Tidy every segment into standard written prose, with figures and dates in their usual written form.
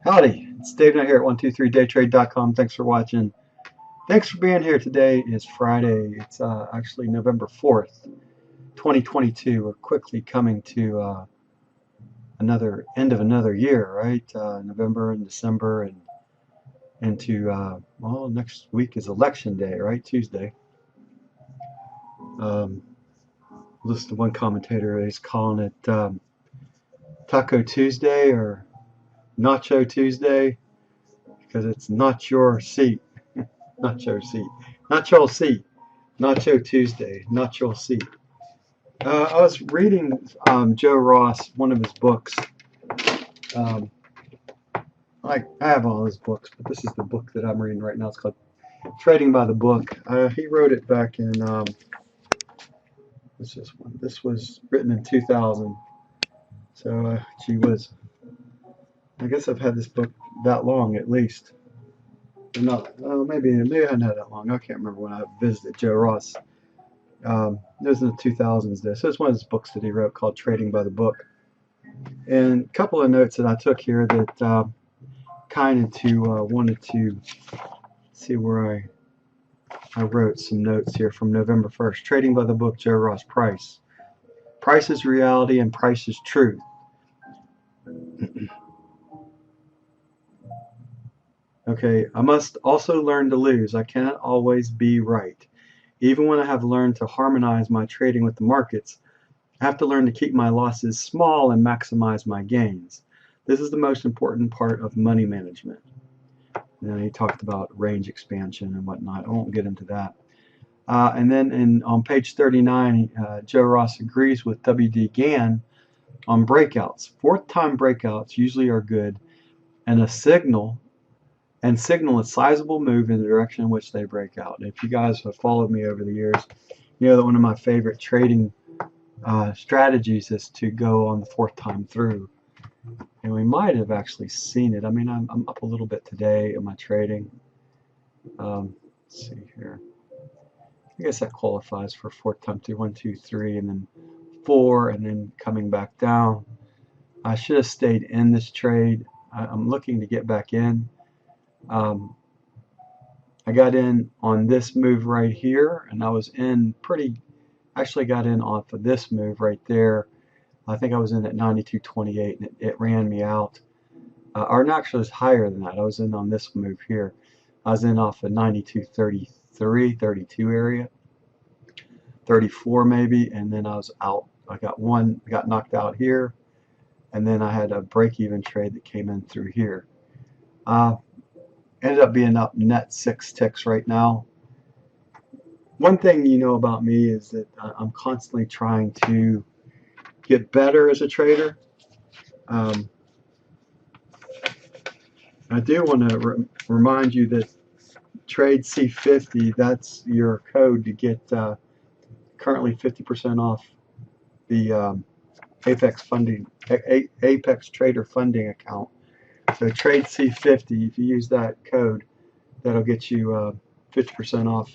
Howdy, it's Dave Knight here at 123daytrade.com. Thanks for watching. Thanks for being here. Today is Friday. It's actually November 4th, 2022. We're quickly coming to another end of another year, right? November and December and into, well, next week is election day, right? Tuesday. Listen to one commentator is calling it Taco Tuesday or Nacho Tuesday because it's not your seat. Not your seat. Not your seat. Nacho Tuesday, Nacho seat. I was reading Joe Ross, one of his books. Um, I have all his books, but this is the book that I'm reading right now. It's called Trading by the Book. He wrote it back in, this was written in 2000. So, gee whiz. I guess I've had this book that long at least. Or not, maybe I hadn't had that long. I can't remember when I visited Joe Ross. It was in the 2000s there. So it's one of his books that he wrote called Trading by the Book. And a couple of notes that I took here that kind of wanted to see where I wrote some notes here from November 1st. Trading by the Book, Joe Ross. Price. Price is reality and price is truth. Okay, I must also learn to lose. I cannot always be right. Even when I have learned to harmonize my trading with the markets, I have to learn to keep my losses small and maximize my gains. This is the most important part of money management. And then he talked about range expansion and whatnot. I won't get into that. And then on page 39, Joe Ross agrees with W.D. Gann on breakouts. Fourth time breakouts usually are good and signal a sizable move in the direction in which they break out. And if you guys have followed me over the years, you know that one of my favorite trading strategies is to go on the fourth time through. And we might have actually seen it. I mean, I'm up a little bit today in my trading. Let's see here. I guess that qualifies for fourth time through 1, 2, 3, and then 4, and then coming back down. I should have stayed in this trade. I'm looking to get back in. I got in on this move right here, and I was in actually got in off of this move right there. I think I was in at 92.28, and it ran me out. Or actually, it was higher than that. I was in on this move here. I was in off of 92.33, 32 area, 34 maybe, and then I was out. I got knocked out here, and then I had a break-even trade that came in through here. Ended up being up net 6 ticks right now. One thing you know about me is that I'm constantly trying to get better as a trader. I do want to remind you that TradeCrazeY, that's your code to get currently 50% off the Apex Trader funding account. So TradeCrazeY, if you use that code, that'll get you 50% off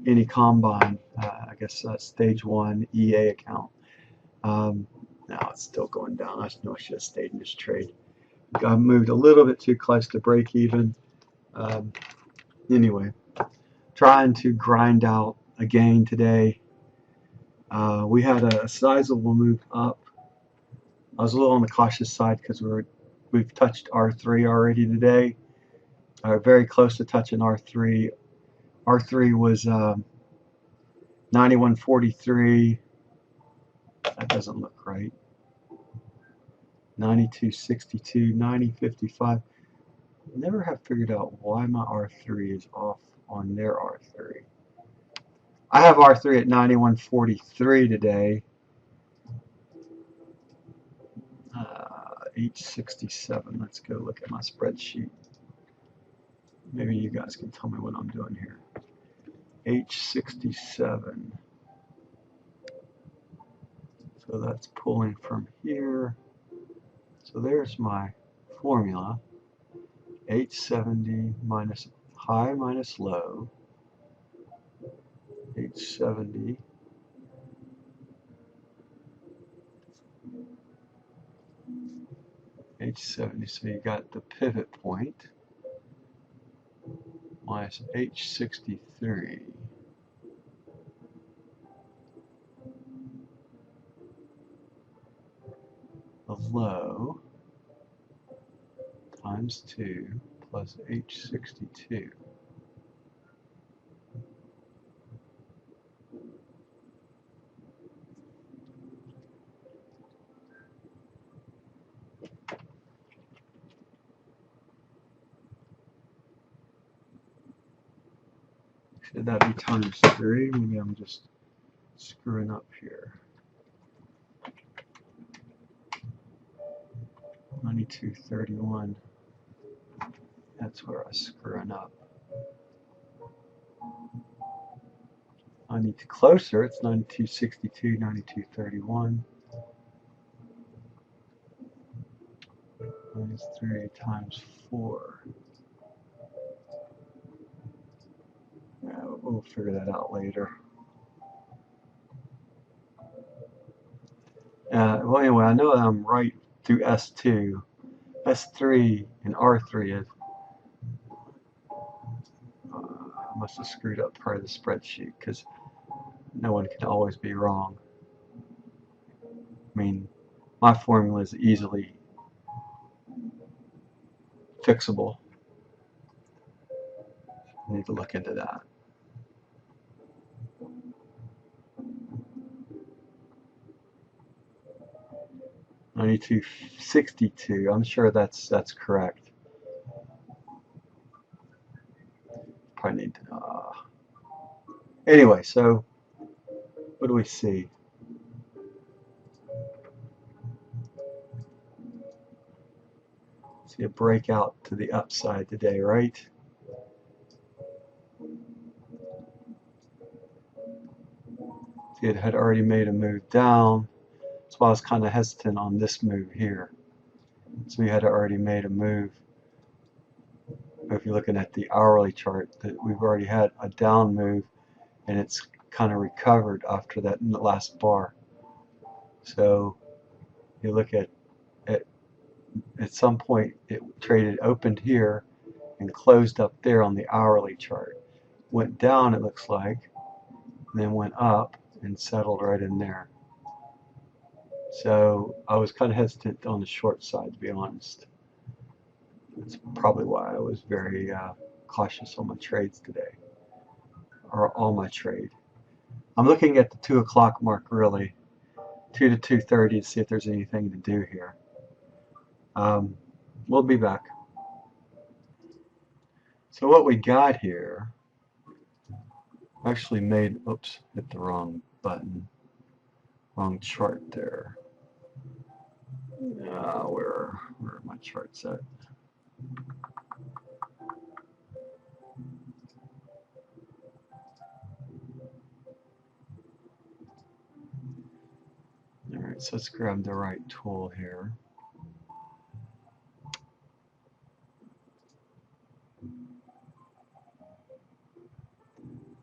any combine. I guess stage 1 EA account. Now it's still going down. I know I should have stayed in this trade. I moved a little bit too close to break even. Anyway, trying to grind out a gain today. We had a sizable move up. I was a little on the cautious side because we've touched R3 already today. Very close to touching R3. R3 was 91.43. That doesn't look right. 92.62, 90.55. Never have figured out why my R3 is off on their R3. I have R3 at 91.43 today. H67. Let's go look at my spreadsheet. Maybe you guys can tell me what I'm doing here. H67. So that's pulling from here. So there's my formula. H70 minus high minus low. H70 H70 H70, so you got the pivot point minus H63. The low times 2 plus H62. Should that be times 3? Maybe I'm just screwing up here. 9231. That's where I'm screwing up. I need to closer. It's 9262, 9231. Minus 3 times 4. We'll figure that out later. Well, anyway, I know that I'm right through S2. S3 and R3 is, I must have screwed up part of the spreadsheet because no one can always be wrong. I mean, my formula is easily fixable. I need to look into that. $92.62. I'm sure that's correct. Probably need to. Anyway, so what do we see? See a breakout to the upside today, right? See, it had already made a move down. That's why I was kind of hesitant on this move here. So we had already made a move. If you're looking at the hourly chart, that we've already had a down move, and it's kind of recovered after that last bar. So you look at some point it traded, opened here and closed up there on the hourly chart. Went down, it looks like, and then went up and settled right in there. So I was kind of hesitant on the short side, to be honest. That's probably why I was very cautious on my trades today, or all my trade. I'm looking at the 2 o'clock mark, really, 2 to 2:30, to see if there's anything to do here. We'll be back. So what we got here, actually made, oops, hit the wrong button, wrong chart there. Where are my charts at? Alright, so let's grab the right tool here.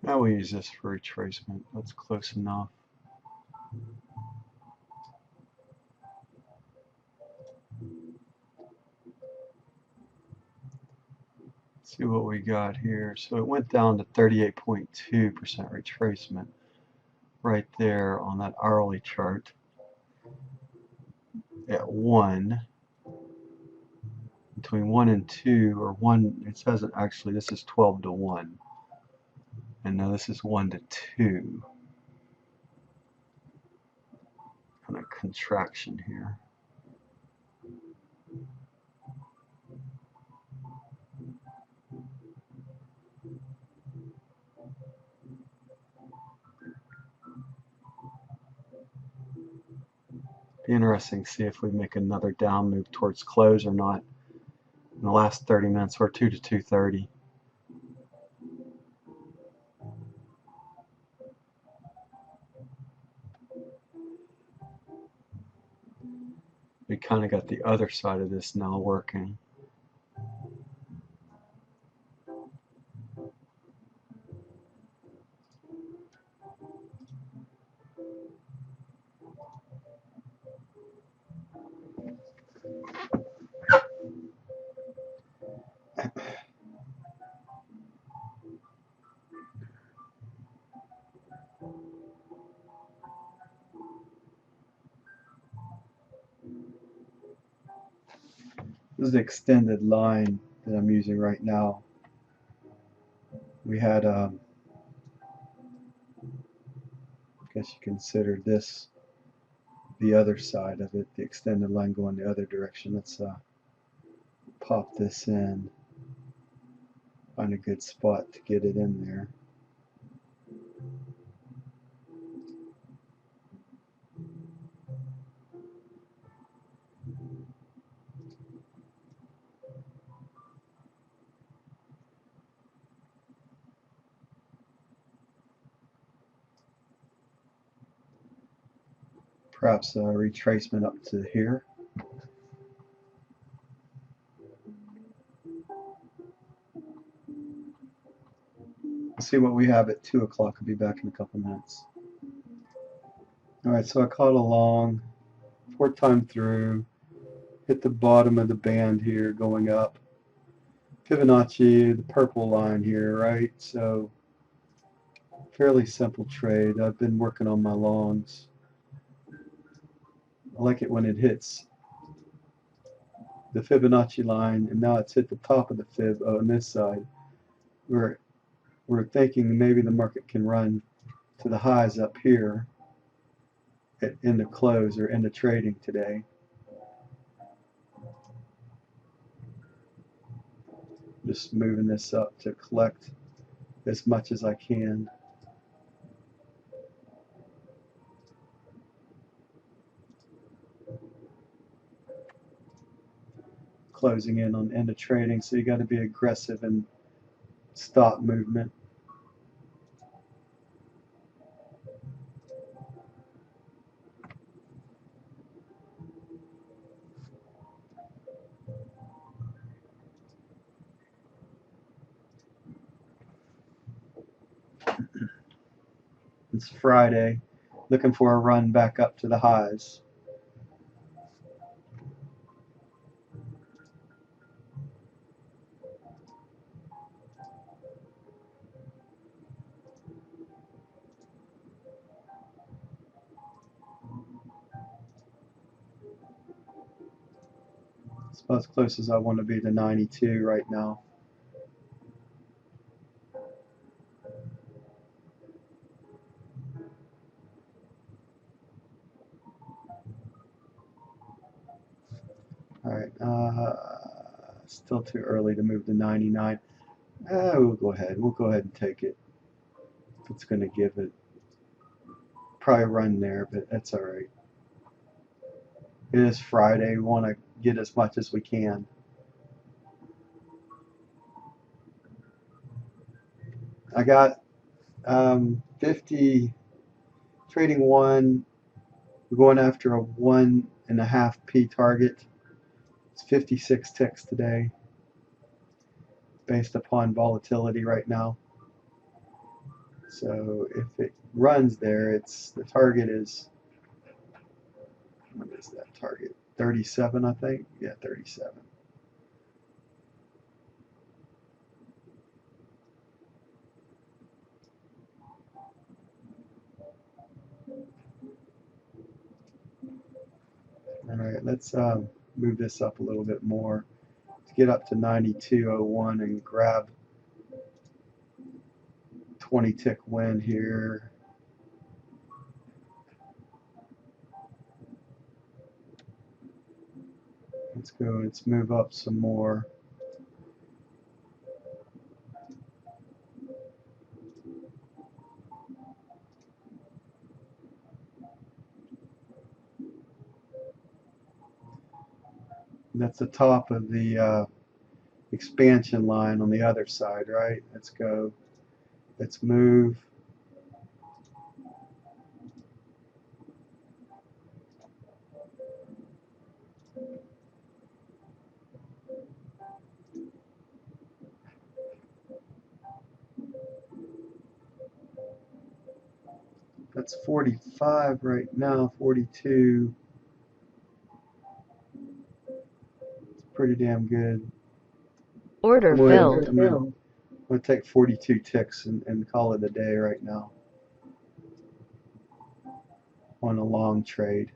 Now we use this for retracement. That's close enough. Let's see what we got here. So it went down to 38.2% retracement right there on that hourly chart at 1. Between 1 and 2, or 1, it says it actually, this is 12 to 1. And now this is 1 to 2. Kind of contraction here. Be interesting to see if we make another down move towards close or not in the last 30 minutes, or 2 to 2:30. We kind of got the other side of this now working. This is the extended line that I'm using right now. We had, I guess you consider this the other side of it, the extended line going the other direction. Let's pop this in, find a good spot to get it in there. Perhaps a retracement up to here. We'll see what we have at 2 o'clock. I'll be back in a couple minutes. Alright, so I caught a long, 4th time through, hit the bottom of the band here going up. Fibonacci, the purple line here, right? So fairly simple trade. I've been working on my longs. I like it when it hits the Fibonacci line, and now it's hit the top of the fib on this side. We're thinking maybe the market can run to the highs up here at end of close or end of trading today. Just moving this up to collect as much as I can. Closing in on end of trading, so you got to be aggressive and stop movement. It's Friday, looking for a run back up to the highs. It's about as close as I want to be to 92 right now. Alright, still too early to move to 99. We'll go ahead and take it. If it's going to give it, probably run there, but that's alright. It is Friday, we want to get as much as we can. I got 50, trading 1, we're going after a 1.5p target. It's 56 ticks today based upon volatility right now. So if it runs there, the target is, what is that target? 37, I think? Yeah, 37. Alright, let's move this up a little bit more to get up to 92.01 and grab 20 tick win here. Let's move up some more. That's the top of the expansion line on the other side, right? Let's go. Let's move. That's 45 right now, 42. It's pretty damn good. Order filled. I'm going to take 42 ticks and call it a day right now on a long trade.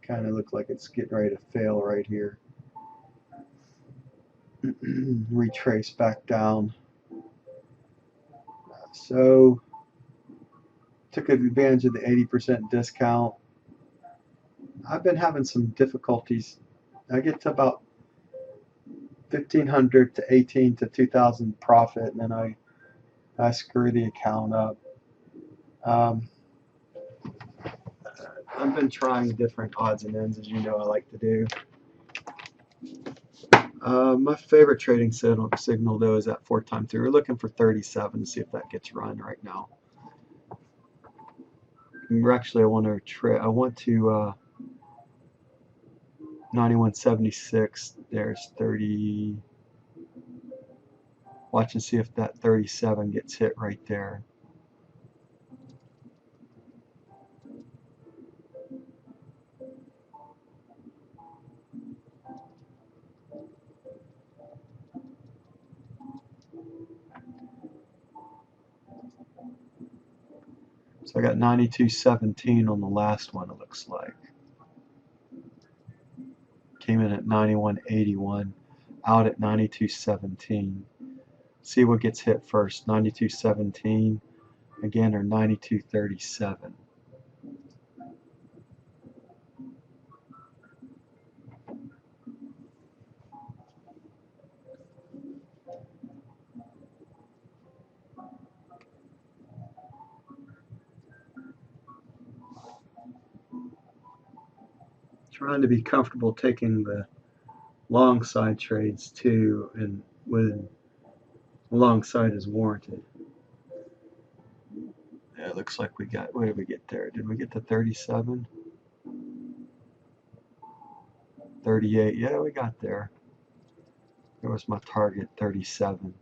Kind of look like it's getting ready to fail right here. Retrace back down. So took advantage of the 80% discount. I've been having some difficulties. I get to about 1,500 to 18 to 2,000 profit, and then I screw the account up. I've been trying different odds and ends, as you know I like to do. My favorite trading signal though is that 4x3. We're looking for 37 to see if that gets run right now. Actually, I want to 91.76. There's 30. Watch and see if that 37 gets hit right there. So I got 92.17 on the last one, it looks like. Came in at 91.81, out at 92.17. See what gets hit first, 92.17 again, or 92.37. Trying to be comfortable taking the long side trades too, and when long side is warranted. Yeah, it looks like we got, what did we get there? Did we get to 37? 38, yeah, we got there. There was my target, 37.